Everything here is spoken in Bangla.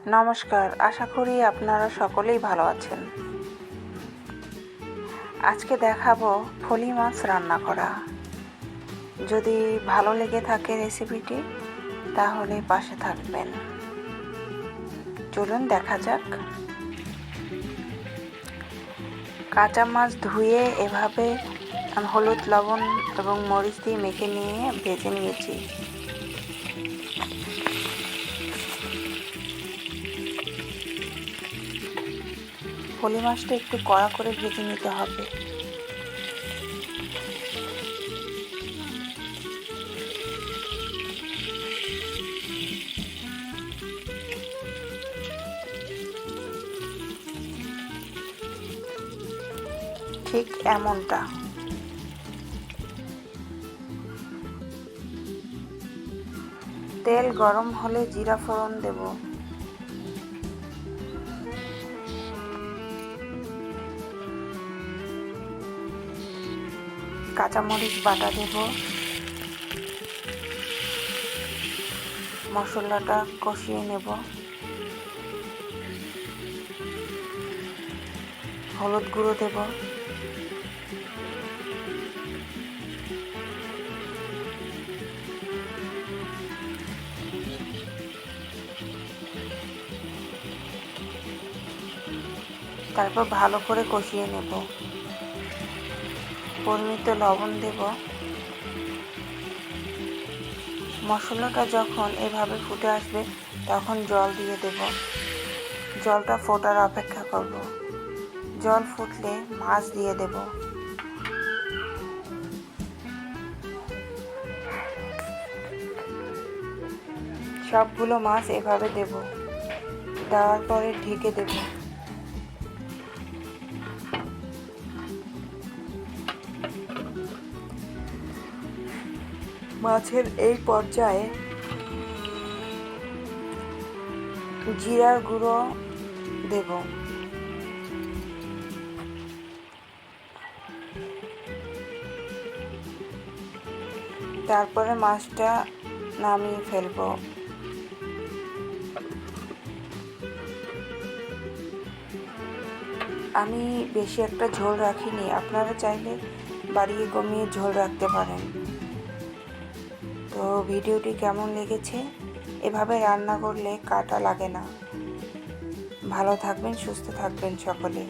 নমস্কার, আশা করি আপনারা সকলেই ভালো আছেন। আজকে দেখাবো ফলি মাছ রান্না করা। যদি ভালো লেগে থাকে রেসিপিটি তাহলে পাশে থাকবেন। চলুন দেখা যাক। কাঁচা মাছ ধুয়ে এভাবে হলুদ, লবণ এবং মরিচ দিয়ে মেখে নিয়ে ভেজে নিয়েছি। ফলি মাছটা একটু কড়া করে ভেজে নিতে হবে। ঠিক এমনটা। তেল গরম হলে জিরা ফোড়ন দেব। কাঁচামরিচ বাটা দেব। মশলাটা কষিয়ে নেব। হলুদ গুঁড়ো দেব। তারপর ভালো করে কষিয়ে নেব। পরিমিত লবণ দেব। মশলাটা যখন এভাবে ফুটে আসবে তখন জল দিয়ে দেব। জলটা ফোটার অপেক্ষা করব। জল ফুটলে মাছ দিয়ে দেব। সবগুলো মাছ এভাবে দেব। দেওয়ার পরে ঢেকে দেব। মাছের এই পর্যায়ে জিরার গুঁড়ো দেব। তারপরে মাছটা নামিয়ে ফেলব। আমি বেশি একটা ঝোল রাখিনি, আপনারা চাইলে বাড়িয়ে কমিয়ে ঝোল রাখতে পারেন। তো ভিডিওটি কেমন লেগেছে? এভাবে রান্না করলে কাটা লাগে না। ভালো থাকবেন, সুস্থ থাকবেন সকলে।